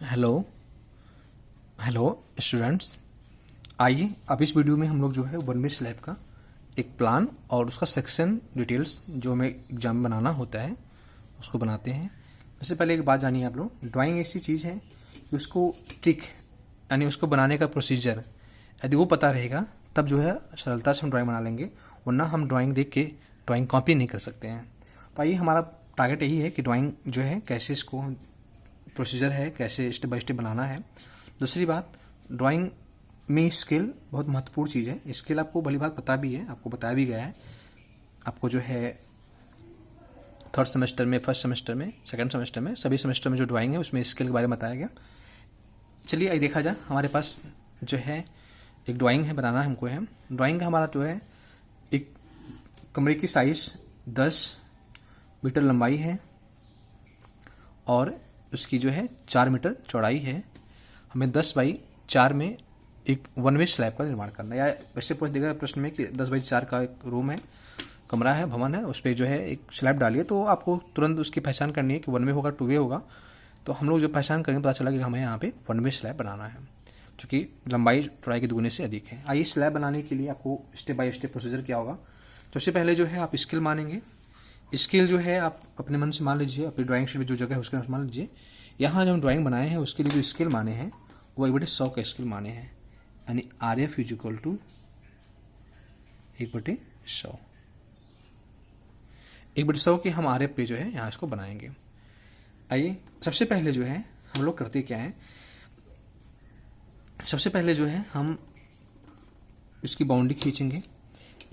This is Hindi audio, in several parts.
Hello hello students. आइए अब इस वीडियो में हम लोग जो है वन वे स्लैब का एक प्लान और उसका सेक्शन डिटेल्स जो हमें एग्जाम में बनाना होता है उसको बनाते हैं। उससे पहले एक बात जानिए आप लोग, ड्राइंग ऐसी चीज़ है कि उसको ट्रिक यानी उसको बनाने का प्रोसीजर यदि वो पता रहेगा तब जो है सरलता से हम ड्राइंग बना लेंगे, वरना हम ड्राइंग देख के ड्राइंग कॉपी नहीं कर सकते हैं। तो आइए हमारा टारगेट यही है कि ड्राइंग जो है कैसे इसको प्रोसीजर है, कैसे स्टेप बाय स्टेप बनाना है। दूसरी बात, ड्राइंग में स्केल बहुत महत्वपूर्ण चीज़ है। स्केल आपको भली बात पता भी है, आपको बताया भी गया है। आपको जो है थर्ड सेमेस्टर में, फर्स्ट सेमेस्टर में, सेकंड सेमेस्टर में, सभी सेमेस्टर में जो ड्राइंग है उसमें स्केल के बारे में बताया गया। चलिए आइए देखा जाए। हमारे पास जो है एक ड्राइंग है, बनाना हमको है। ड्राइंग का हमारा जो है एक कमरे की साइज 10 मीटर लंबाई है और उसकी जो है 4 मीटर चौड़ाई है। हमें 10 बाई 4 में एक वन वे स्लैब का निर्माण करना है। या वैसे पूछ देगा प्रश्न में कि 10 बाई 4 का एक रूम है, कमरा है, भवन है, उस पर जो है एक स्लैब डालिए, तो आपको तुरंत उसकी पहचान करनी है कि वन वे होगा, टू वे होगा। तो हम लोग जो पहचान करेंगे पता चला कि हमें यहाँ पे वन वे स्लैब बनाना है, जो कि लंबाई चौड़ाई के दुगने से अधिक है। आइए स्लैब बनाने के लिए आपको स्टेप बाय स्टेप प्रोसीजर क्या होगा। तो सबसे पहले जो है आप स्केल मानेंगे। स्केल जो है आप अपने मन से मान लीजिए, अपनी ड्राइंग शीट में जो जगह है उसके मान लीजिए। यहाँ जो हम ड्राइंग बनाए हैं उसके लिए जो स्केल माने हैं वो 1/100 का स्केल माने हैं, यानी RF इज इक्वल टू 1/100। 1/100 के हम RF पे जो है यहाँ इसको बनाएंगे। आइए सबसे पहले जो है हम लोग करते क्या है, सबसे पहले जो है हम इसकी बाउंड्री खींचेंगे।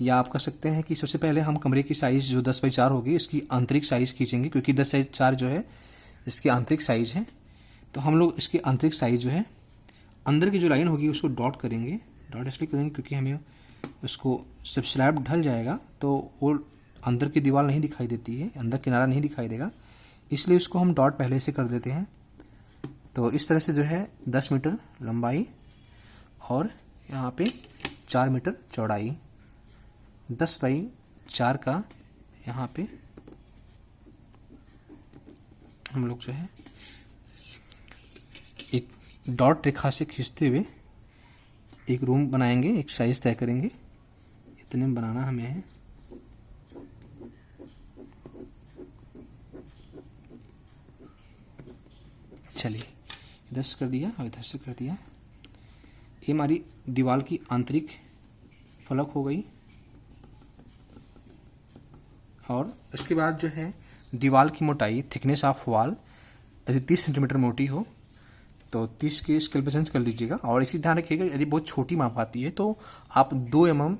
या आप कर सकते हैं कि सबसे पहले हम कमरे की साइज जो 10 बाई 4 होगी इसकी आंतरिक साइज खींचेंगे, क्योंकि 10 बाई 4 जो है इसकी आंतरिक साइज है। तो हम लोग इसकी आंतरिक साइज जो है अंदर की जो लाइन होगी उसको डॉट करेंगे। डॉट इसलिए करेंगे क्योंकि हमें उसको जब स्लैब ढल जाएगा तो वो अंदर की दीवार नहीं दिखाई देती है, अंदर किनारा नहीं दिखाई देगा, इसलिए उसको हम डॉट पहले से कर देते हैं। तो इस तरह से जो है 10 मीटर लंबाई और यहाँ पे 4 मीटर चौड़ाई, 10 बाई 4 का यहाँ पे हम लोग जो है एक डॉट रेखा से खींचते हुए एक रूम बनाएंगे, एक साइज तय करेंगे। इतने में बनाना हमें है। चलिए इधर से कर दिया और इधर से कर दिया। ये हमारी दीवार की आंतरिक फलक हो गई। और उसके बाद जो है दीवार की मोटाई, थिकनेस ऑफ वॉल यदि 30 सेंटीमीटर मोटी हो तो 30 के स्केल पे चेंज कर लीजिएगा। और इसी ध्यान रखिएगा यदि बहुत छोटी माप आती है तो आप 2 mm,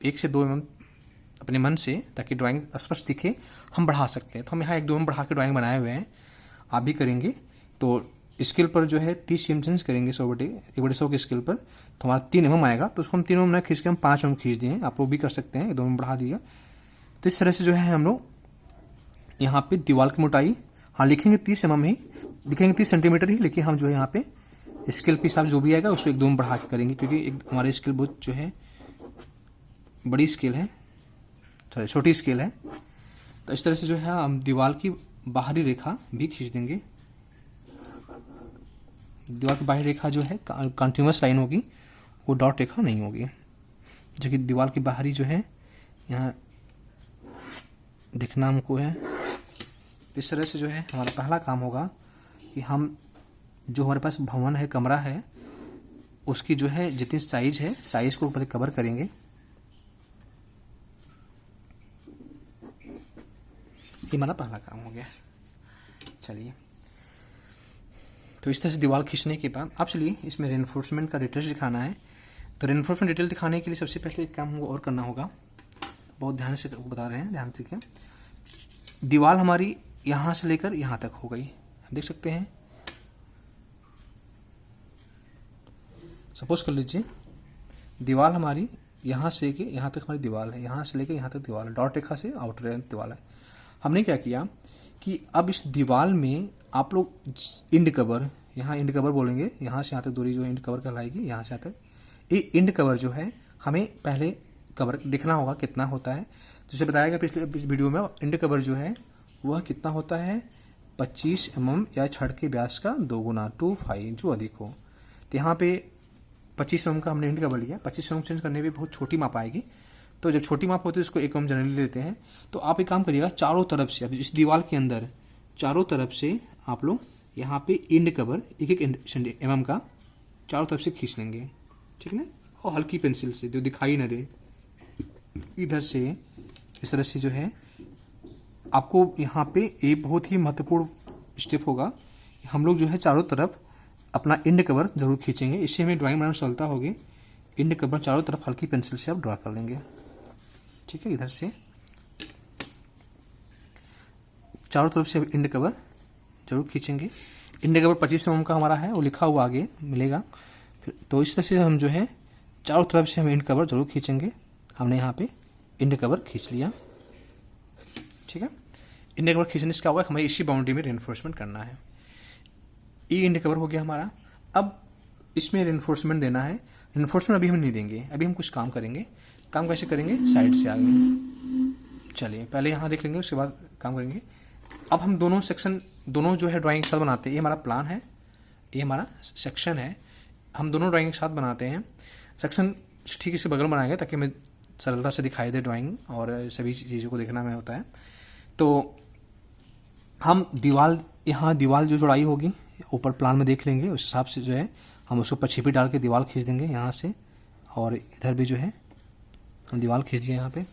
1 से 2 mm अपने मन से, ताकि ड्राइंग स्पष्ट दिखे, हम बढ़ा सकते हैं। तो हम यहाँ 1-2 mm बढ़ा के ड्राइंग बनाए हुए हैं, आप भी करेंगे। तो स्केल पर जो है 30 cm चेंज करेंगे 1/100 के स्केल पर, तो हमारा 3 mm आएगा। तो उसको हम 3 mm ना खींच के हम 5 mm खींच दिए। आप लोग भी कर सकते हैं, 2 mm बढ़ा दिया। तो इस तरह से जो है हम लोग यहाँ पे दीवार की मोटाई, हाँ लिखेंगे 30 mm ही, लिखेंगे 30 सेंटीमीटर ही, लेकिन हम जो है यहाँ पे स्केल के हिसाब जो भी आएगा उसको 1-2 बढ़ा के करेंगे, क्योंकि एक हमारी स्केल बहुत जो है बड़ी स्केल है, सॉरी छोटी स्केल है। तो इस तरह से जो है हम दीवार की बाहरी रेखा भी खींच देंगे। दीवार की बाहरी रेखा जो है कंटिन्यूअस लाइन होगी, वो डॉट रेखा नहीं होगी, जो कि दीवार की बाहरी जो है यहाँ दिखना हमको है। इस तरह से जो है हमारा पहला काम होगा कि हम जो हमारे पास भवन है, कमरा है, उसकी जो है जितनी साइज है, साइज को पहले कवर करेंगे। ये हमारा पहला काम हो गया। चलिए तो इस तरह से दीवार खींचने के बाद आप चलिए इसमें रेनफोर्समेंट का डिटेल्स दिखाना है। तो रेनफोर्समेंट डिटेल दिखाने के लिए सबसे पहले एक काम और करना होगा, बहुत ध्यान से बता रहे हैं, ध्यान से क्या। दीवार हमारी यहाँ से लेकर यहाँ तक हो गई, देख सकते हैं। सपोज कर लीजिए दीवार हमारी यहाँ से लेके यहाँ तक हमारी दीवार है, यहाँ से लेकर यहाँ तक दीवार है, डॉट रेखा से आउटर दीवार है। हमने क्या किया कि अब इस दीवार में आप लोग इंड कवर, यहाँ इंड कवर बोलेंगे, यहाँ से यहाँ तक दूरी जो इंड कवर कहलाएगी, यहाँ से यहाँ तक। ये इंड कवर जो है हमें पहले कवर देखना होगा कितना होता है। जैसे बताया गया पिछले वीडियो में, इंड कवर जो है वह कितना होता है, 25 mm या छड़ के व्यास का 2 गुना 25 जो अधिक हो। तो यहाँ पे 25 mm का हमने इंड कवर लिया। 25 mm चेंज करने पे बहुत छोटी माप आएगी, तो जब छोटी माप होती है उसको 1 mm जनरली लेते हैं। तो आप एक काम करिएगा, चारों तरफ से, अब इस दीवार के अंदर चारों तरफ से आप लोग यहाँ पे इंड कवर 1-1 mm का चारों तरफ से खींच लेंगे, ठीक है ना। और हल्की पेंसिल से जो दिखाई ना दे, इधर से इस तरह से जो है आपको यहाँ पे एक बहुत ही महत्वपूर्ण स्टेप होगा। हम लोग जो है चारों तरफ अपना इंड कवर जरूर खींचेंगे, इससे हमें ड्राइंग बनाना चलता होगी। इंड कवर चारों तरफ हल्की पेंसिल से आप ड्रा कर लेंगे, ठीक है। इधर से चारों तरफ से इंड कवर जरूर खींचेंगे। इंड कवर 25 mm का हमारा है, वो लिखा हुआ आगे मिलेगा। फिर तो इस तरह से हम जो है चारों तरफ से हम इंड कवर जरूर खींचेंगे। हमने यहाँ पे इंड कवर खींच लिया, ठीक है। इंड कवर खींचने से क्या होगा, हमें इसी बाउंड्री में रेनफोर्समेंट करना है। ये इंड कवर हो गया हमारा। अब इसमें रेनफोर्समेंट देना है। रेनफोर्समेंट अभी हम नहीं देंगे, अभी हम कुछ काम करेंगे। काम कैसे करेंगे, साइड से आगे। चलिए पहले यहाँ देख लेंगे, उसके बाद काम करेंगे। अब हम दोनों सेक्शन, दोनों जो है ड्राइंग एक साथ बनाते हैं। ये हमारा प्लान है, ये हमारा सेक्शन है। हम दोनों ड्राइंग एक साथ बनाते हैं। सेक्शन ठीक इसके बगल बनाएंगे ताकि हमें सरलता से दिखाई दे ड्राइंग, और सभी चीज़ों को देखना में होता है। तो हम दीवार, यहाँ दीवार जो चौड़ाई होगी ऊपर प्लान में देख लेंगे, उस हिसाब से जो है हम उसके ऊपर छिपी डाल के दीवार खींच देंगे यहाँ से। और इधर भी जो है हम दीवार खींच दिया, यहाँ पे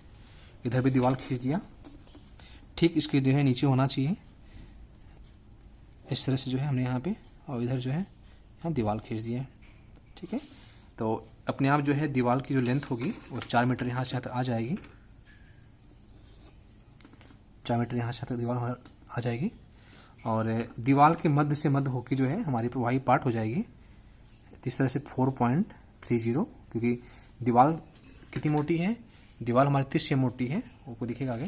इधर भी दीवार खींच दिया। ठीक इसके जो है नीचे होना चाहिए, इस तरह से जो है हमने यहाँ पे, और इधर जो है यहाँ दीवार खींच दिया, ठीक है। तो अपने आप जो है दीवार की जो लेंथ होगी वो 4 मीटर यहाँ से आ जाएगी। 4 मीटर यहाँ से दीवार आ जाएगी। और दीवार के मध्य से मध्य होकर जो है हमारी प्रवाही पार्ट हो जाएगी। इस तरह से 4.30, क्योंकि दीवार कितनी मोटी है, दीवार हमारी 30 cm मोटी है, वो दिखेगा आगे।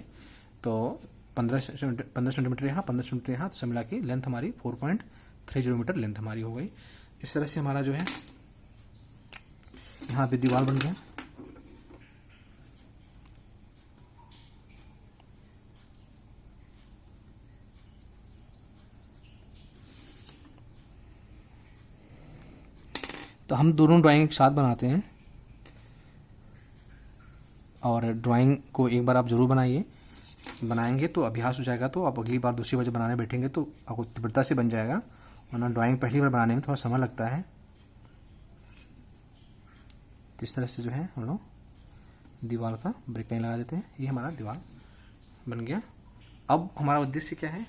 तो 15 सेंटीमीटर यहाँ, 15 सेंटीमीटर यहाँ, तो सब मिला के लेंथ हमारी 4.30 मीटर लेंथ हमारी हो गई। इस तरह से हमारा जो है यहाँ पे दीवार बन गया। तो हम दोनों ड्राइंग एक साथ बनाते हैं, और ड्राइंग को एक बार आप जरूर बनाइए। बनाएंगे तो अभ्यास हो जाएगा, तो आप अगली बार दूसरी बार बनाने बैठेंगे तो आपको तीव्रता से बन जाएगा, वरना ड्राइंग पहली बार बनाने में थोड़ा समय लगता है। तो इस तरह से जो है हम लोग दीवार का ब्रेक लाइन लगा देते हैं। ये हमारा दीवार बन गया। अब हमारा उद्देश्य क्या है,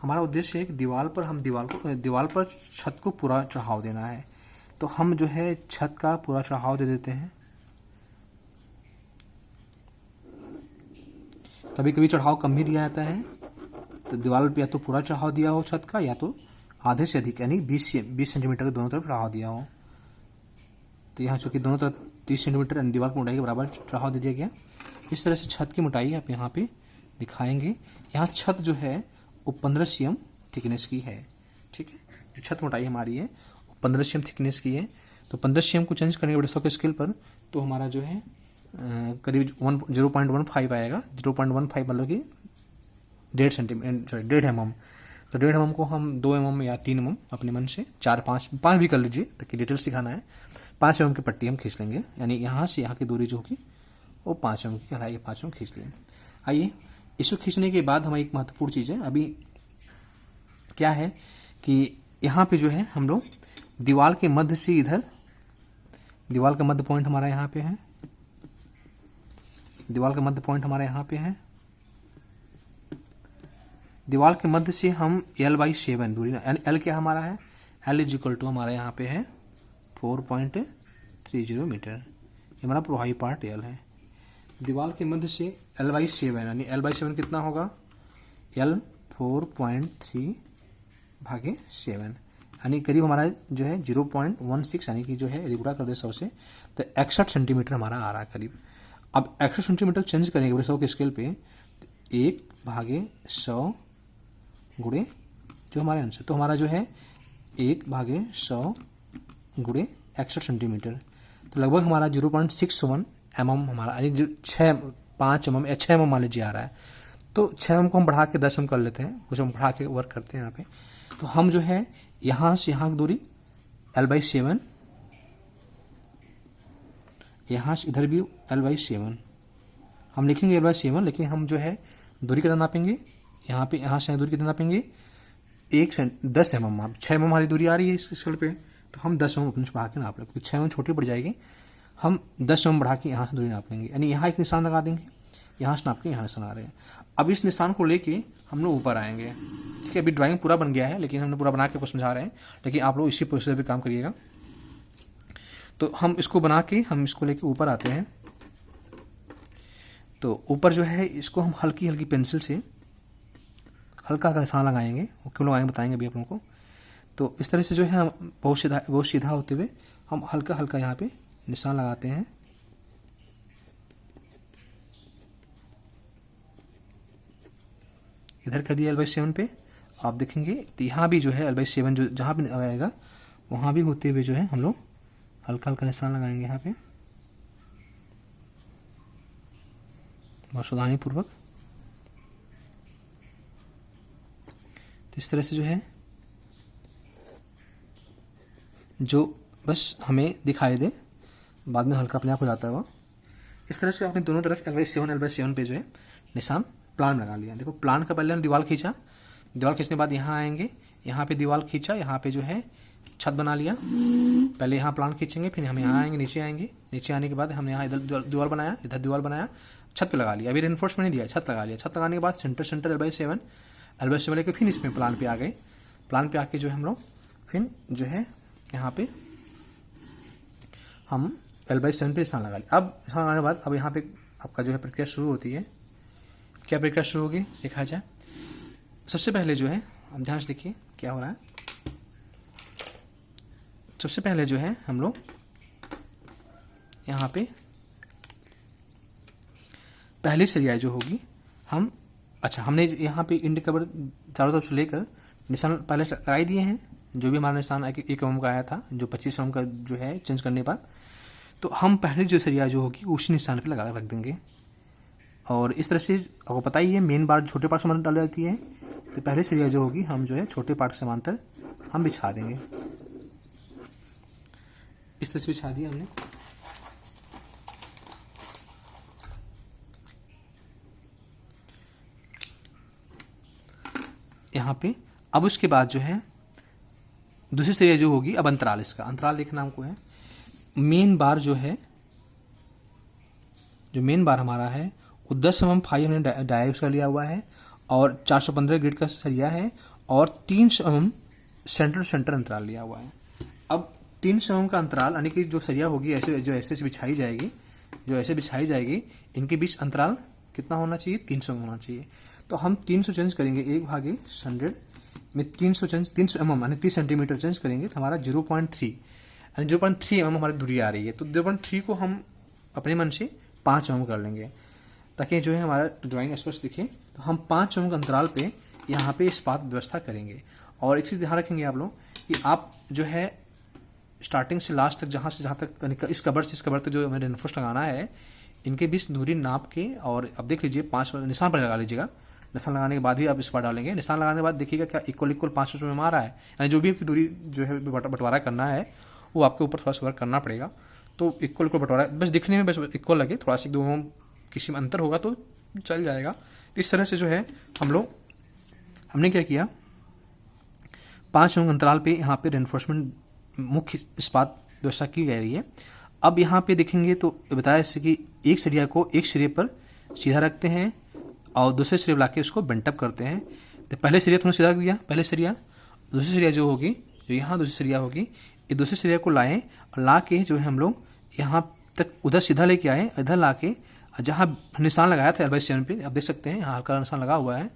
हमारा उद्देश्य है कि दीवार पर हम दीवार पर छत को पूरा चढ़ाव देना है। तो हम जो है छत का पूरा चढ़ाव दे देते हैं। कभी कभी चढ़ाव कम भी दिया जाता है, तो दीवार पे या तो पूरा चढ़ाव दिया हो छत का, या तो आधे से अधिक यानी 20 सेंटीमीटर के दोनों तरफ चढ़ाव दिया हो। तो यहाँ चूंकि दोनों तरफ 30 सेंटीमीटर दीवार की मोटाई के बराबर चढ़ाव दे दिया गया। इस तरह से छत की मोटाई आप यहाँ पे दिखाएंगे। यहाँ छत जो है वो 15 cm थिकनेस की है, ठीक है। जो छत मोटाई हमारी है वो 15 cm थिकनेस की है। तो 15 cm को चेंज करेंगे बड़े 100 के स्केल पर, तो हमारा जो है करीब 0.15 आएगा। 0.15 मतलब कि 1.5 सेंटीमीटर, 1.5 mm। तो 1.5 mm को हम 2 mm या 3 mm अपने मन से, 4-5 भी कर लीजिए ताकि डिटेल्स दिखाना है। 5 mm की पट्टी हम खींच लेंगे, यानी यहाँ से यहाँ की दूरी जो होगी वो 5 mm की कहलाएगी। 5 mm खींच लिए। आइए, इसको खींचने के बाद हमारी एक महत्वपूर्ण चीज़ है अभी क्या है कि यहाँ पे जो है हम लोग दीवार के मध्य से इधर, दीवार का मध्य पॉइंट हमारा यहाँ पे है, दीवार का मध्य पॉइंट हमारा यहाँ पे है। दीवार के मध्य से हम L/7 दूरी, L क्या हमारा है, L = हमारा यहाँ पे है 4.30 मीटर। ये हमारा प्रवाही पार्ट L है। दीवार के मध्य से L/7 यानी L/7 कितना होगा, L 4.3/7 यानी करीब हमारा जो है 0.16, यानी कि जो है यदि गुणा कर दे 100 से तो 61 सेंटीमीटर हमारा आ रहा है करीब। अब 61 सेंटीमीटर चेंज करेंगे बड़े 100 के स्केल पे, 1/100 गुणे जो हमारे आंसर, तो हमारा जो है 1/100 गुणे 61 सेंटीमीटर, तो लगभग हमारा 0.61 mm हमारा, यानी 5 mm या 6 mm मान लीजिए आ रहा है। तो 6 mm को हम बढ़ा के 10 mm कर लेते हैं, कुछ हम बढ़ा के वर्क करते हैं यहाँ पे। तो हम जो है यहाँ से यहाँ की दूरी L/7, यहाँ से इधर भी L/7 हम लिखेंगे L/7, लेकिन हम जो है दूरी कितना नापेंगे, यहाँ पे यहाँ से दूरी कितना नापेंगे 10 mm। आप 6 mm हमारी दूरी आ रही है इस स्केल पे, तो हम 10 mm अपने से बढ़ा के नाप लेंगे, क्योंकि 6 mm छोटी पड़ जाएगी, हम 10 mm बढ़ा के यहाँ से दूरी नाप लेंगे, यानी यहाँ एक निशान लगा देंगे, यहाँ से नाप के यहाँ निशान आ रहे हैं। अब इस निशान को लेके हम लोग ऊपर आएंगे। ठीक है, अभी ड्राइंग पूरा बन गया है, लेकिन हमने पूरा बना के आपको समझा रहे हैं, लेकिन आप लोग इसी प्रोसेस पे काम करिएगा। तो हम इसको बना के हम इसको लेके ऊपर आते हैं। तो ऊपर जो है इसको हम हल्की हल्की पेंसिल से हल्का का निशान लगाएंगे, वो क्यों लगाएंगे बताएंगे अभी आप लोगों को। तो इस तरह से जो है हम बहुत सीधा होते हुए हम हल्का हल्का यहाँ पे निशान लगाते हैं। इधर कर दिया L/7 पे, आप देखेंगे तो यहाँ भी जो है L/7 जो जहाँ भी आएगा वहाँ भी होते हुए जो है हम लोग हल्का हल्का निशान लगाएंगे यहाँ पे, बहुत सावधानी पूर्वक। तो इस तरह से जो है जो बस हमें दिखाई दे, बाद में हल्का अपने आप हो जाता है वो। इस तरह से आपने दोनों तरफ L/7 पे जो है निशान प्लान लगा लिया। देखो प्लान का पहले हमने दीवार खींचा, दीवार खींचने के बाद यहाँ आएंगे, यहाँ पे दीवार खींचा, यहाँ पे जो है छत बना लिया। पहले यहाँ प्लान खींचेंगे, फिर हम यहाँ आएंगे, नीचे आएंगे, नीचे आने के बाद हमने यहाँ इधर दीवार बनाया, इधर दीवार बनाया, छत पे लगा लिया। अभी रेनफोर्समेंट नहीं दिया, छत लगा लिया। छत लगाने के बाद सेंटर L/7 लेके फिर इसमें प्लान पे आ गए। प्लान पे आके जो है हम लोग फिर जो है यहाँ पे हम L/7 पे निशान लगा लिया। अब निशान लगाने के बाद अब यहाँ पे आपका जो है प्रक्रिया शुरू होती है। क्या प्रक्रिया शुरू होगी देखा जाए। सबसे पहले जो है हम ध्यान से देखिए क्या हो रहा है। सबसे पहले जो है हम लोग यहाँ पे पहली सरिया जो होगी हम, अच्छा हमने यहाँ पे इंड कवर चारों तरफ से लेकर निशान पहले लगाई दिए हैं। जो भी हमारा निशान 1 mm का आया था, जो 25 mm का जो है चेंज करने के बाद, तो हम पहले जो सरिया जो होगी उसी निशान पे लगा रख देंगे। और इस तरह से आपको पता ही है मेन बार छोटे पार्ट समांतर डाल जाती है, तो पहले सरिया जो होगी हम जो है छोटे पार्ट समांतर हम बिछा देंगे। इस तरह से बिछा दिया हमने। यहाँ पे अब उसके बाद जो है दूसरी सरिया जो होगी, अब अंतराल, इसका अंतराल देखना हमको है। मेन बार जो है, जो मेन बार हमारा है वो 10 mm फाई हमने डायरेक्ट का लिया हुआ है, और 415 ग्रेड का सरिया है, और 300 mm सेंटर अंतराल लिया हुआ है। अब 300 mm का अंतराल यानी कि जो सरिया होगी ऐसे जो ऐसे बिछाई जाएगी, जो ऐसे बिछाई जाएगी, इनके बीच अंतराल कितना होना चाहिए, 300 mm होना चाहिए। तो हम 300 चेंज करेंगे, 1/100 में 300 mm यानी 30 सेंटीमीटर चेंज करेंगे, तो हमारा 0.3 यानी 0.3 mm हमारी दूरी आ रही है। तो 0.3 को हम अपने मन से 5 mm कर लेंगे, ताकि जो है हमारा ड्राइंग स्पष्ट दिखे। तो हम 5 mm के अंतराल पे यहाँ पे इस्पात व्यवस्था करेंगे। और एक चीज़ ध्यान रखेंगे आप लोग कि आप जो है स्टार्टिंग से लास्ट तक, जहाँ से जहाँ तक इस कबर से इस कबर तक जो हमें रेनफोर्स लगाना है, इनके बीच दूरी नाप के, और अब देख लीजिए 5 निशान पर लगा लीजिएगा। निशान लगाने के बाद भी आप इस पर डालेंगे। निशान लगाने के बाद देखिएगा क्या इक्वल 5 में आ रहा है, यानी जो भी आपकी दूरी जो है बंटवारा करना है वो आपके ऊपर थोड़ा सा वर्क करना पड़ेगा। तो इक्वल बंटवारा बस दिखने में बस इक्वल लगे, थोड़ा सा 2 mm किसी में अंतर होगा तो चल जाएगा। इस तरह से जो है हमने क्या किया, 5 mm अंतराल पे यहाँ पे रेनफोर्समेंट मुख्य इस्पात व्यवस्था की गई है। अब यहाँ पे देखेंगे तो बताया जैसे कि एक सरिया को एक सिरे पर सीधा रखते हैं और दूसरे सिरे ला के उसको बेंटअप करते हैं। तो पहले सरिया तुमने सीधा दिया, पहले सरिया, दूसरी सरिया जो होगी, जो यहाँ दूसरी सरिया होगी, ये दूसरी सरिया को लाएं और ला के जो है हम लोग यहाँ तक उधर सीधा लेके आए, इधर ला के जहाँ निशान लगाया था L/7 पे, आप देख सकते हैं यहाँ हल्का निशान लगा हुआ है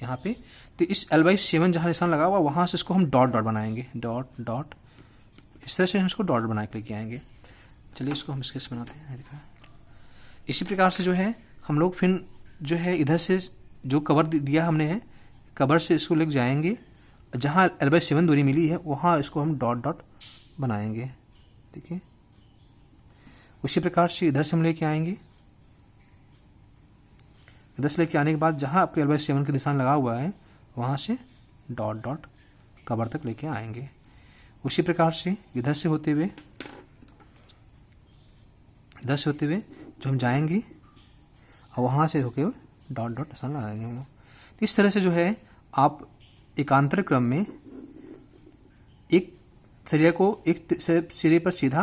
यहाँ पे। तो इस L/7 जहाँ निशान लगा हुआ वहाँ से इसको हम डॉट बनाएंगे, डॉट इस तरह से हम इसको डॉट बना के लेके आएंगे। चलिए इसको हम स्केच बनाते हैं। इसी प्रकार से जो है हम लोग फिर जो है इधर से जो कवर दिया हमने है, कवर से इसको लेके जाएंगे, जहाँ L/7 दूरी मिली है वहाँ इसको हम डॉट बनाएंगे। देखिए उसी प्रकार से इधर से हम लेके आएंगे, इधर से लेके आने के बाद जहाँ आपके L/7 का निशान लगा हुआ है वहाँ से डॉट डॉट कबर तक लेके आएंगे। उसी प्रकार से इधर से होते हुए जो हम जाएंगे और वहाँ से होके डॉट डॉट निशान लगाएंगे हम लोग। तो इस तरह से जो है आप एकांतर क्रम में एक सिरे को एक सिरे पर सीधा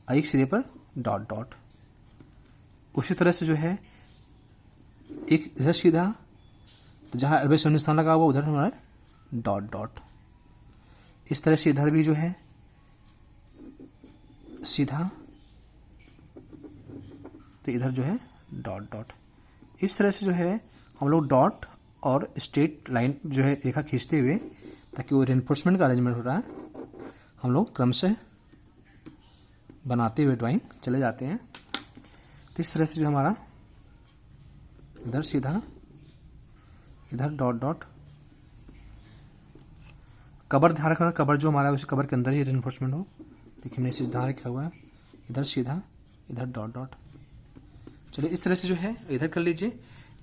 और एक सिरे पर डॉट डॉट, उसी तरह से जो है एक इधर सीधा, तो जहाँ L/7 निशान लगा हुआ उधर हमारा डॉट डॉट। इस तरह से इधर भी जो है सीधा, तो इधर जो है डॉट डॉट। इस तरह से जो है हम लोग डॉट और स्ट्रेट लाइन जो है रेखा खींचते हुए, ताकि वो रेनफोर्समेंट का अरेंजमेंट हो रहा है, हम लोग क्रम से बनाते हुए ड्राइंग चले जाते हैं। तो इस तरह से जो हमारा इधर सीधा, इधर डॉट डॉट, कबर ध्यान रखना, कबर जो हमारा है उस कबर के अंदर ही रेनफोर्समेंट हो। देखिए मैंने इसे ध्यान रखा हुआ है, इधर सीधा, इधर डॉट डॉट। चलिए इस तरह से जो है इधर कर लीजिए।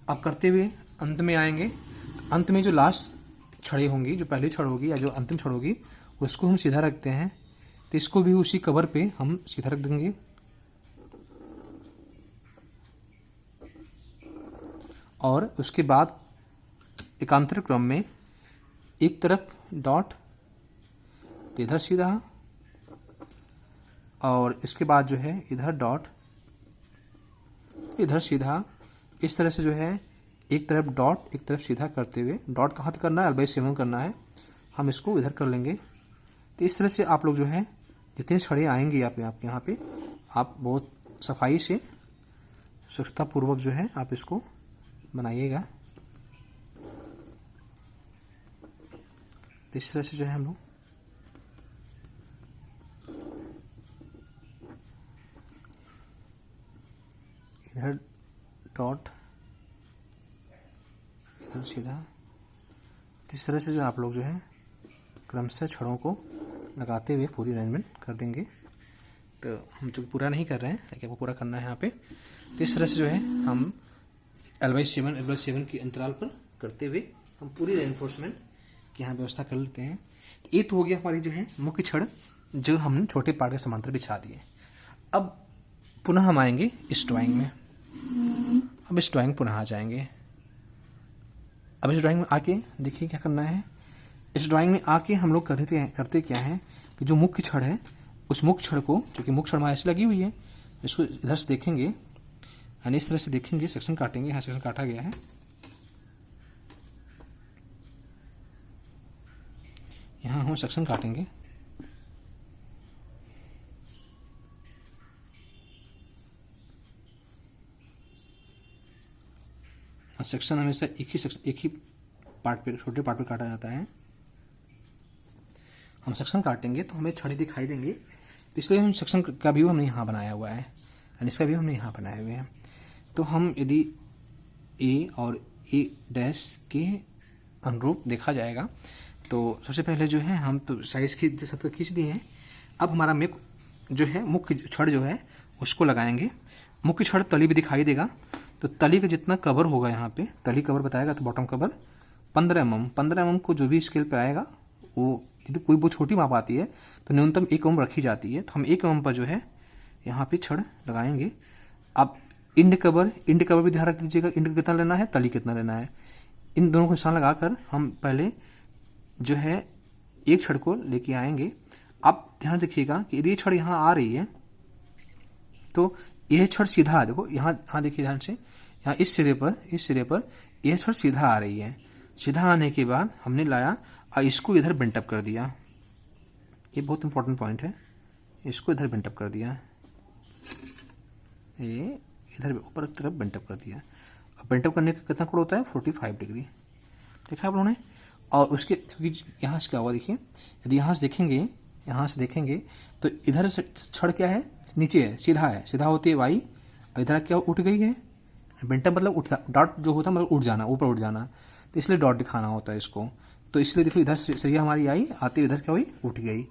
आप करते हुए अंत में आएंगे, अंत में जो लास्ट छड़ें होंगी, जो पहली छड़ होगी या जो अंतिम छड़ होगी, उसको हम सीधा रखते हैं। तो इसको भी उसी कवर पे हम सीधा रख देंगे। और उसके बाद एकांतर क्रम में एक तरफ डॉट, तो इधर सीधा, और इसके बाद जो है इधर डॉट, इधर सीधा। इस तरह से जो है एक तरफ डॉट एक तरफ सीधा करते हुए, डॉट कहाँ तक करना है, L/7 करना है, हम इसको इधर कर लेंगे। तो इस तरह से आप लोग जो है जितने छड़े आएंगे आप यहाँ पे आप बहुत सफाई से स्वच्छता पूर्वक जो है आप इसको बनाइएगा। तो इस तरह से जो है हम लोग इधर डॉट, इधर सीधा। इस तरह से जो आप लोग जो है क्रमशः छड़ों को लगाते हुए पूरी अरेंजमेंट कर देंगे। तो हम जो पूरा नहीं कर रहे हैं, लेकिन वो पूरा करना है यहाँ पे। तो इस तरह से जो है हम L/7 के अंतराल पर करते हुए हम पूरी रेनफोर्समेंट की यहाँ व्यवस्था कर लेते हैं। तो ये तो हो गया हमारी जो है मुख्य छड़, जो हमने छोटे पार्ट के समांतर बिछा दिए। अब पुनः हम आएंगे इस ड्राइंग में। अब इस ड्राइंग पुनः आ जाएंगे। अब इस ड्राइंग में आके देखिए क्या करना है। इस ड्राइंग में आके हम लोग करते क्या है कि जो मुख्य छड़ है, उस मुख्य छड़ को, जो कि मुख्य छड़ हमारे ऐसे लगी हुई है, इसको इधर से देखेंगे, यानी इस तरह से देखेंगे, सेक्शन काटेंगे। यहाँ सेक्शन काटा गया है। यहाँ हम सेक्शन काटेंगे। सेक्शन हमेशा एक ही पार्ट पे, छोटे पार्ट पे काटा जाता है। हम सेक्शन काटेंगे तो हमें छड़े दिखाई देंगे, तो इसलिए हम सेक्शन का व्यू हमने यहाँ बनाया हुआ है, यानी इसका व्यू हमने यहाँ बनाए हुए हैं। तो हम यदि ए और A' के अनुरूप देखा जाएगा, तो सबसे पहले जो है हम तो साइज की सतह खींच दिए हैं। अब हमारा जो है मुख्य छड़ जो है उसको लगाएंगे। मुख्य छड़ तली भी दिखाई देगा, तो तली का जितना कवर होगा यहाँ पे, तली कवर बताएगा, तो बॉटम कवर 15 mm को जो भी स्केल पे आएगा, वो यदि कोई वो छोटी माप आती है तो न्यूनतम 1 mm रखी जाती है। तो हम 1 mm पर जो है यहाँ पे छड़ लगाएंगे। अब इंड कवर भी ध्यान रख दीजिएगा, इंड कितना लेना है, तली कितना लेना है। इन दोनों को निशान लगाकर हम पहले जो है एक छड़ को लेके आएंगे। आप ध्यान रखिएगा कि यदि ये छड़ यहाँ आ रही है तो यह छड़ सीधा, देखो यहाँ देखिए ध्यान से, यहाँ इस सिरे पर यह छड़ सीधा आ रही है। सीधा आने के बाद हमने लाया और इसको इधर बेंटअप कर दिया। ये बहुत इंपॉर्टेंट पॉइंट है, इसको इधर बेंटअप कर दिया, ये इधर ऊपर की तरफ बेंटअप कर दिया। अब बेंटअप करने का कितना कोण होता है, 45 डिग्री, देखा आप लोगों ने। और उसके क्योंकि यहाँ से क्या हुआ देखिए, यदि यहाँ से देखेंगे तो इधर से छड़ क्या है, नीचे है, सीधा होती है वाई, और इधर क्या उठ गई है, बेंटअप मतलब उठता, डॉट जो होता है मतलब उठ जाना, ऊपर उठ जाना, तो इसलिए डॉट दिखाना होता है इसको। तो इसलिए देखो इधर सरिया हमारी आई, आते इधर क्या हुई, उठ गई।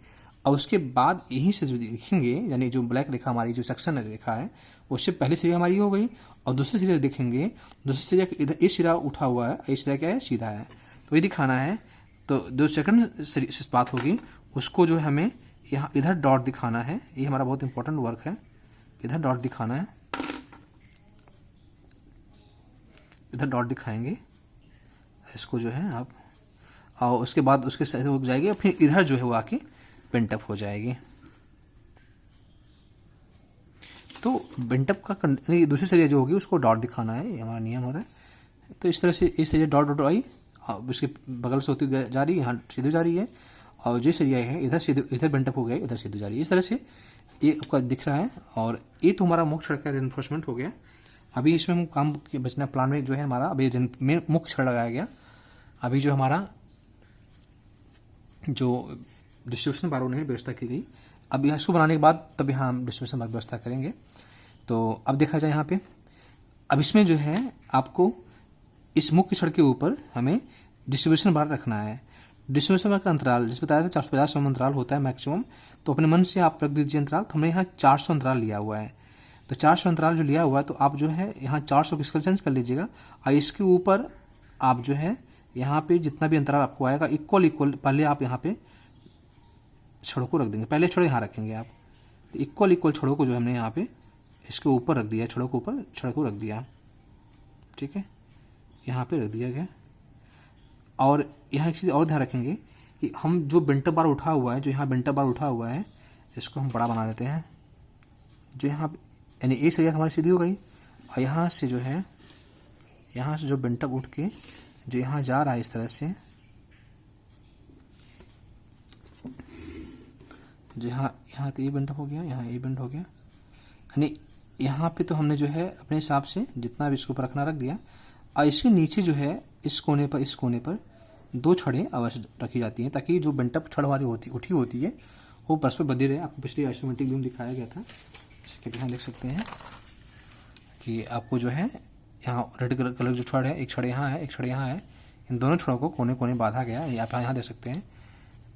और उसके बाद यहीं से जो देखेंगे, यानी जो ब्लैक रेखा हमारी जो सेक्शन रेखा है उससे पहली सिरा हमारी हो गई, और दूसरी सिरा देखेंगे, दूसरी सिरा इधर ये सिरा उठा हुआ है, ये सिरा क्या है, सीधा है, तो ये दिखाना है। तो जो सेकंड बात होगी उसको जो है हमें यहाँ इधर डॉट दिखाना है, ये हमारा बहुत इंपॉर्टेंट वर्क है, इधर डॉट दिखाना है, इधर डॉट दिखाएंगे इसको जो है आप, और उसके बाद उसके साइड हो जाएगी, और फिर इधर जो है वो आके बेंटअप हो जाएगी। तो बेंटअप का दूसरी सरिया जो होगी उसको डॉट दिखाना है, ये हमारा नियम होता है। तो इस तरह से इस सरिया डॉट डॉट आई, उसके बगल से होती जा रही है, यहाँ सीधे जा रही है, और जो सरिया है इधर सीधे, इधर बेंटअप हो गया, इधर सीधे जा रही है, इस तरह से ये आपका दिख रहा है। और ये तो हमारा मुख्य छड़ का रेनफोर्समेंट हो गया। अभी इसमें हम काम बचना प्लान में जो है हमारा, अभी मुख्य छड़ लगाया गया, अभी जो हमारा जो डिस्ट्रीब्यूशन बार ने व्यवस्था की गई, अब इसको बनाने के बाद तब यहाँ हम डिस्ट्रीब्यूशन बार व्यवस्था करेंगे। तो अब देखा जाए यहाँ पे, अब इसमें जो है आपको इस मुख्य छड़ के ऊपर हमें डिस्ट्रीब्यूशन बार रखना है। डिस्ट्रीब्यूशन बार का अंतराल जिस बताया था 450 अंतराल होता है मैक्सिमम, तो अपने मन से आप रख दीजिए अंतराल। तो हमने यहाँ 400 अंतराल लिया हुआ है, तो 400 अंतराल जो लिया हुआ है, तो आप जो है यहाँ 400 किसका चेंज कर लीजिएगा, और इसके ऊपर आप जो है यहाँ पे जितना भी अंतराल आपको आएगा इक्वल पहले आप यहाँ पे छड़ों को रख देंगे, पहले छड़ यहाँ रखेंगे आप, तो इक्वल छड़ों को जो हमने यहाँ पे इसके ऊपर रख दिया, छड़ों के ऊपर छड़ को रख दिया, ठीक है, यहाँ पे रख दिया गया। और यहाँ एक चीज़ और ध्यान रखेंगे कि हम जो बेंटअप बार उठा हुआ है, जो यहाँ बेंटअप बार उठा हुआ है, इसको हम बड़ा बना देते हैं। जो यहाँ यानी एक सरिया हमारी सीधी हो गई, और यहाँ से जो है, यहाँ से जो बेंटअप उठ के जो यहाँ जा रहा है इस तरह से, जो यहाँ तो ये बेंटअप हो गया, यहाँ ये बेंट हो गया, यानी यहाँ पे तो हमने जो है अपने हिसाब से जितना भी इसको ऊपर रखना रख दिया। और इसके नीचे जो है इस कोने पर 2 छड़ें अवश्य रखी जाती हैं, ताकि जो बेंटअप छड़ हमारी उठी होती है वो परस्पर बंधी रहे। आपको पिछले आइसोमेट्रिक भी दिखाया गया था, जैसे कि यहाँ देख सकते हैं कि आपको जो है यहाँ रेड कलर जो छड़ है, एक छड़ यहाँ है, एक छड़ यहाँ है, इन दोनों छड़ों को कोने कोने बांधा गया है, आप यहाँ देख सकते हैं।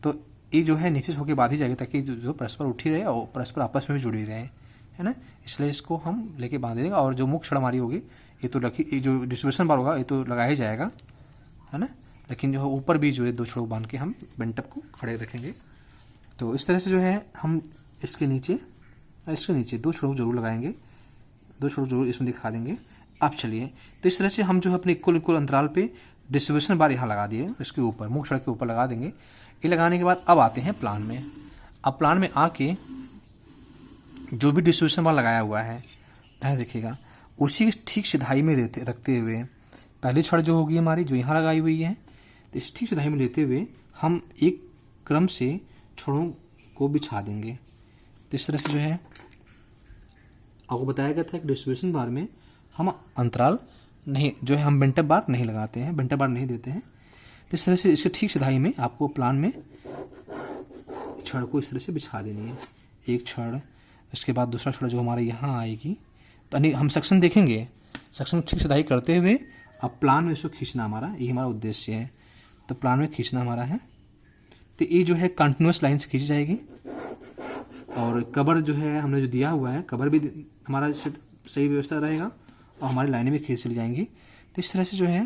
तो ये जो है नीचे से होकर बांधी जाएगी, ताकि जो परस्पर उठी रहे और परस्पर आपस में भी जुड़ी रहे, है ना, इसलिए इसको हम लेके बांध देंगे। और जो मुख्य छड़ हमारी होगी ये तो रखी, ये जो डिस्ट्रीब्यूशन बार होगा ये तो लगाया ही जाएगा, है ना, लेकिन जो है ऊपर भी जो है 2 छड़ों बांध के हम बेंटअप को खड़े रखेंगे। तो इस तरह से जो है हम इसके नीचे 2 छड़ों जरूर लगाएंगे, 2 छड़ों जरूर इसमें दिखा देंगे। अब चलिए, तो इस तरह से हम जो है अपने इक्वल अंतराल पे डिस्ट्रीब्यूशन बार यहाँ लगा दिए, इसके ऊपर मुख्य छड़ के ऊपर लगा देंगे। ये लगाने के बाद अब आते हैं प्लान में। अब प्लान में आके जो भी डिस्ट्रीब्यूशन बार लगाया हुआ है, ध्यान देखिएगा, उसी की ठीक सिधाई में रखते हुए पहली छड़ जो होगी हमारी जो यहाँ लगाई हुई है, तो इस ठीक सिधाई में लेते हुए हम एक क्रम से छड़ों को बिछा देंगे। तो इस तरह से जो है आपको बताया गया था कि डिस्ट्रीब्यूशन बार में हम अंतराल नहीं, जो है हम बेंटअप बार नहीं लगाते हैं, बेंटअप बार नहीं देते हैं। तो इस तरह से इसके ठीक सिधाई में आपको प्लान में छड़ को इस तरह से बिछा देनी है, एक छड़, इसके बाद दूसरा छड़ जो हमारे यहाँ आएगी। तो हम सेक्शन देखेंगे, सेक्शन ठीक सिधाई करते हुए अब प्लान में इसको खींचना, हमारा ये हमारा उद्देश्य है। तो प्लान में खींचना हमारा है, तो ये जो है कंटिन्यूस लाइन से खींची जाएगी। और कवर जो है हमने जो दिया हुआ है, कवर भी हमारा सही व्यवस्था रहेगा और हमारी लाइनें भी खींच चली जाएंगी। तो इस तरह से जो है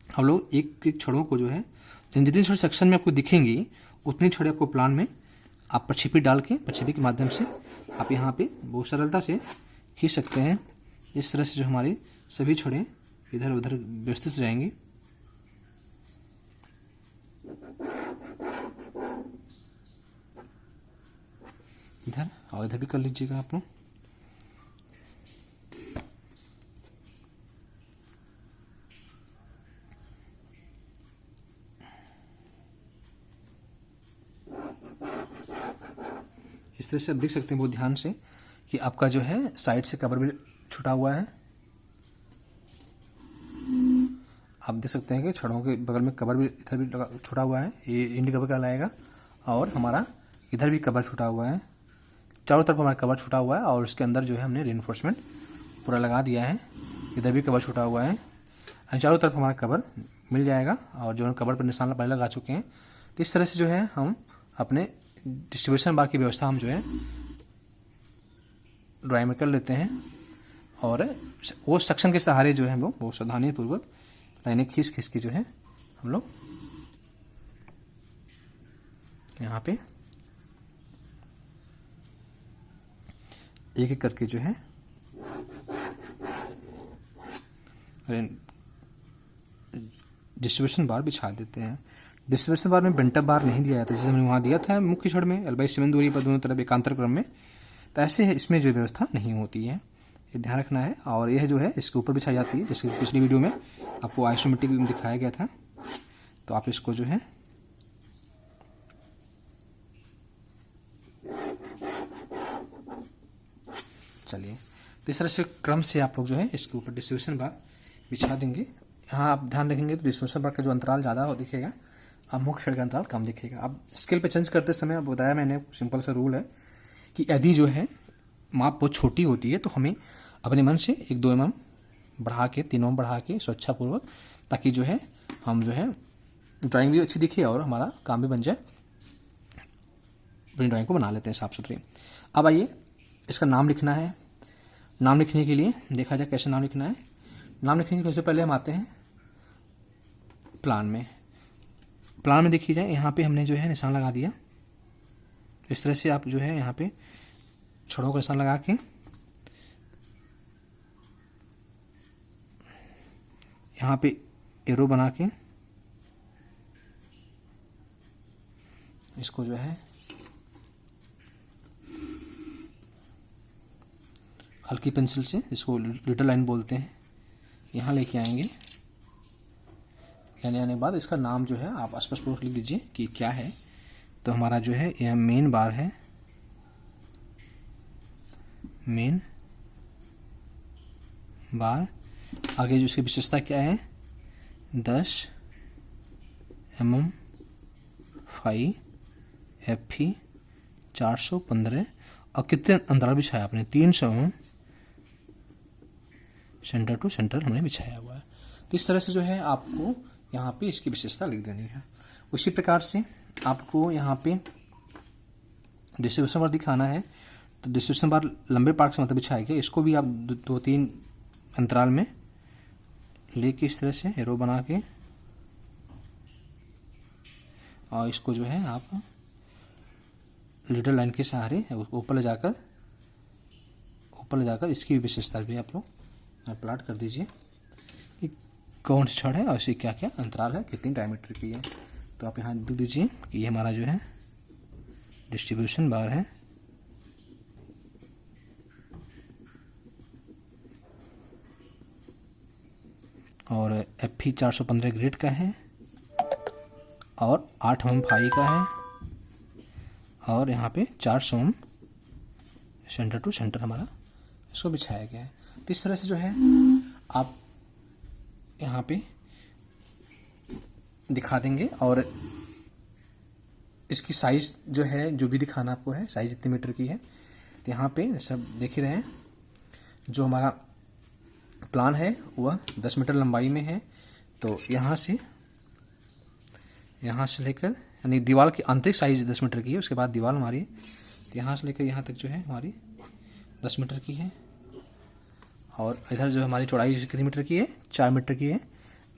हम लोग एक एक छड़ों को जो है, जितनी छड़ सेक्शन में आपको दिखेंगी उतनी छड़ें आपको प्लान में आप प्रक्षेपी डाल के, प्रक्षेपी के माध्यम से आप यहाँ पे बहुत सरलता से खींच सकते हैं। इस तरह से जो हमारी सभी छड़ें इधर उधर व्यवस्थित हो जाएंगी। इधर और इधर भी कर लीजिएगा आप लोग। इस तरह से आप देख सकते हैं बहुत ध्यान से कि आपका जो है साइड से कवर भी छुटा हुआ है। आप देख सकते हैं कि छड़ों के बगल में कवर भी इधर भी छुटा हुआ है, ये इंडी कवर कहलाएगा। और हमारा इधर भी कवर छुटा हुआ है, चारों तरफ हमारा कवर छुटा हुआ है। और उसके अंदर जो है हमने रेनफोर्समेंट पूरा लगा दिया है, इधर भी कवर छुटा हुआ है, चारों तरफ हमारा कवर मिल जाएगा। और जो कवर पर निशान पहले लगा चुके हैं। तो इस तरह से जो है हम अपने डिस्ट्रीब्यूशन बार की व्यवस्था हम जो है ड्राइंग में कर लेते हैं, और वो सेक्शन के सहारे जो है वो सावधानी पूर्वक लाइनें खींच खींच के जो है हम लोग यहाँ पे एक एक करके जो है डिस्ट्रीब्यूशन बार बिछा देते हैं। डिस्ट्रीब्यूशन बार में बेंटअप बार नहीं दिया जाता, जैसे हमने वहाँ दिया था मुख्य छड़ में L/7 दूरी पर दोनों तरफ एकांतर क्रम में, तो ऐसे है इसमें जो व्यवस्था नहीं होती है, ये ध्यान रखना है। और यह जो है इसके ऊपर बिछाई जाती है, जैसे पिछली वीडियो में आपको आइसोमेट्रिक दिखाया गया था, तो आप इसको जो है चलिए तो इस तरह से क्रम से आप लोग जो है इसके ऊपर डिस्ट्रीब्यूशन बार बिछा देंगे। यहाँ आप ध्यान रखेंगे तो डिस्ट्रीब्यूशन बार का जो अंतराल ज़्यादा दिखेगा और मुख्य छड़ का अंतराल कम दिखेगा। अब स्केल पे चेंज करते समय अब बताया मैंने, सिंपल सा रूल है कि यदि जो है माप बहुत छोटी होती है तो हमें अपने मन से 1-2 mm बढ़ा के 3 mm बढ़ा के स्वेच्छापूर्वक, ताकि जो है हम जो है ड्राइंग भी अच्छी दिखे और हमारा काम भी बन जाए, अपनी ड्राइंग को बना लेते हैं साफ सुथरी। अब आइए इसका नाम लिखना है। नाम लिखने के लिए देखा जाए कैसे नाम लिखना है। नाम लिखने के लिए सबसे पहले हम आते हैं प्लान में। प्लान में देखिए जाए, यहाँ पे हमने जो है निशान लगा दिया। इस तरह से आप जो है यहाँ पे छड़ों का निशान लगा के यहाँ पे एरो बना के इसको जो है हल्की पेंसिल से, इसको लिटिल लाइन बोलते हैं, यहाँ लेके आएंगे। लेने आने के बाद इसका नाम जो है आप स्पष्टपूर्वक लिख दीजिए कि क्या है। तो हमारा जो है यह मेन बार है, मेन बार। आगे जो इसकी विशेषता क्या है, 10 mm फाई FE 415, और कितने अंतराल बिछाया आपने, 300 mm सेंटर टू सेंटर हमने बिछाया हुआ है। तो इस तरह से जो है आपको यहाँ पे इसकी विशेषता लिख देनी है। उसी प्रकार से आपको यहाँ पे डिस्ट्रीब्यूशन बार दिखाना है, तो डिस्ट्रीब्यूशन बार लंबे पार्ट से मतलब बिछाएंगे, इसको भी आप 2-3 अंतराल में लेके इस तरह से एरो बना के, और इसको जो है आप लिटिल लाइन के सहारे ऊपर ले जाकर इसकी विशेषता भी आप लोग प्लाट कर दीजिए कि कौन सी छड़ है और इसकी क्या क्या अंतराल है, कितनी डायमीटर की है। तो आप यहाँ लिख दीजिए कि ये हमारा जो है डिस्ट्रीब्यूशन बार है, और FE 415 ग्रेड का है, और 8 mm फाई का है, और यहाँ पे 400 mm सेंटर टू सेंटर हमारा इसको बिछाया गया है। तो इस तरह से जो है आप यहाँ पे दिखा देंगे, और इसकी साइज जो है जो भी दिखाना आपको है, साइज इतने मीटर की है। तो यहाँ पे सब देख ही रहे हैं, जो हमारा प्लान है वह 10 मीटर लंबाई में है। तो यहाँ से लेकर, यानी दीवार की आंतरिक साइज 10 मीटर की है, उसके बाद दीवार हमारी, तो यहाँ से लेकर यहाँ तक जो है हमारी 10 मीटर की है। और इधर जो हमारी चौड़ाई कितनी मीटर की है, 4 मीटर की है।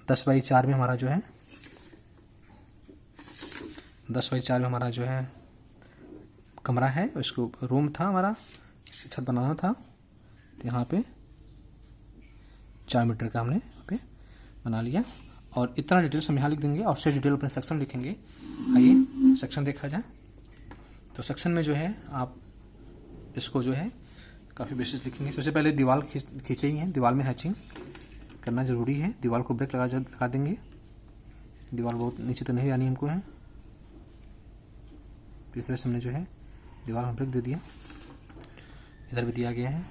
10/4 में हमारा जो है 10/4 में हमारा जो है कमरा है, उसको रूम था हमारा, छत बनाना था। तो यहाँ पे 4 मीटर का हमने यहाँ पे बना लिया, और इतना डिटेल्स हम यहाँ लिख देंगे, और से डिटेल अपने सेक्शन लिखेंगे। आइए सेक्शन देखा जाए। तो सेक्शन में जो है आप इसको जो है काफ़ी बेसिस लिखेंगे। सबसे पहले दीवार खींचे ही है, दीवार में हैचिंग करना ज़रूरी है। दीवार को ब्रेक लगा देंगे, दीवार बहुत नीचे तो नहीं आनी हमको है। इस तरह से हमने जो है दीवार में ब्रेक दे दिया, इधर भी दिया गया है।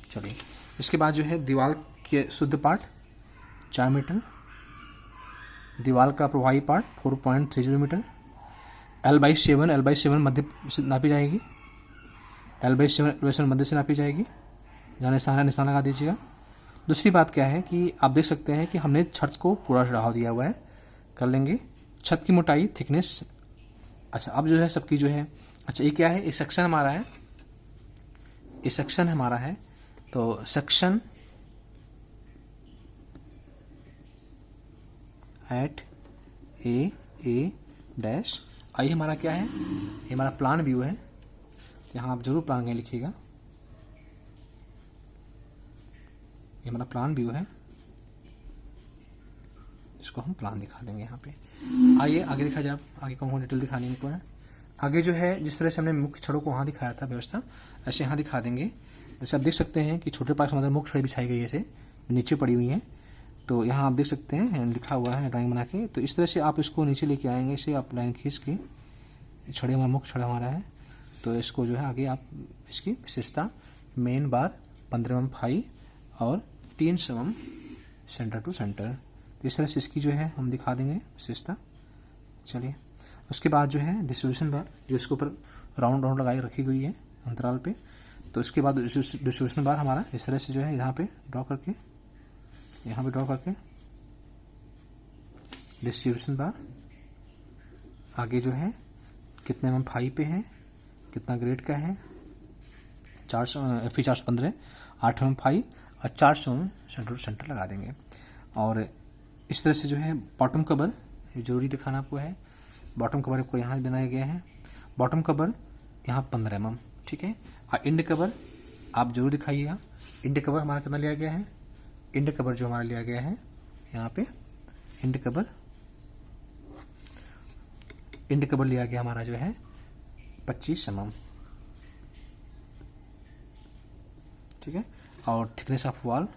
चलिए इसके बाद जो है दीवार के शुद्ध पार्ट 4 मीटर, दीवार का प्रभावी पार्ट 4.30 मीटर, L/7 मध्य से नापी जाएगी, L/7 मध्य से नापी जाएगी, जहाँ निशान लगा दीजिएगा। दूसरी बात क्या है कि आप देख सकते हैं कि हमने छत को पूरा चढ़ाव दिया हुआ है, कर लेंगे। छत की मोटाई थिकनेस, अच्छा अब जो है सबकी जो है, अच्छा ये क्या है, ये सेक्शन हमारा है, ये सेक्शन हमारा है, तो section eight A dash I हमारा क्या है, ये हमारा प्लान व्यू है, यहाँ आप जरूर प्लान में लिखिएगा, ये हमारा प्लान व्यू है, इसको हम प्लान दिखा देंगे यहाँ पे। आइए आगे दिखा जाए, आगे कौन कौन डिटेल दिखानी है, है आगे जो है जिस तरह से हमने मुख्य छड़ों को वहाँ दिखाया था व्यवस्था, ऐसे यहाँ दिखा देंगे। जैसे आप देख सकते हैं कि छोटे पार्क के अंदर मुख्य छड़ें बिछाई गई है, ऐसे नीचे पड़ी हुई हैं, तो यहाँ आप देख सकते हैं लिखा हुआ है ड्राइंग बना के, तो इस तरह से आप इसको नीचे लेके आएंगे, इसे आप लाइन खींच के, छड़े हमारा मुख्य छड़ा हमारा है, तो इसको जो है आगे आप इसकी विशेषता मेन बार 15 mm फाई और 3 mm सेंटर टू सेंटर, तो इस तरह से इसकी जो है हम दिखा देंगे विशेषता। चलिए उसके बाद जो है डिस्ट्रीब्यूशन बार, जो इसके ऊपर राउंड राउंड लगाई रखी गई है अंतराल पे, तो इसके बाद डिस्ट्रीब्यूशन बार हमारा इस तरह से जो है यहाँ पे ड्रॉ करके, यहाँ पे ड्रॉ करके डिस्ट्रीब्यूशन बार, आगे जो है कितने mm फाई पे है, कितना ग्रेड का है, 400 415 8 mm फाई और 400 mm सेंटर टू सेंटर लगा देंगे। और इस तरह से जो है बॉटम कवर, ये जरूरी दिखाना आपको है, बॉटम कवर आपको यहाँ बनाया गया है, बॉटम कवर यहाँ 15 mm, ठीक है। और इंड कवर आप जरूर दिखाइएगा, इंड कवर हमारा कितना लिया गया है, इंड कवर जो हमारा लिया गया है यहाँ पे, इंड कवर लिया गया हमारा जो है 25 mm, ठीक है। और थिकनेस ऑफ वॉल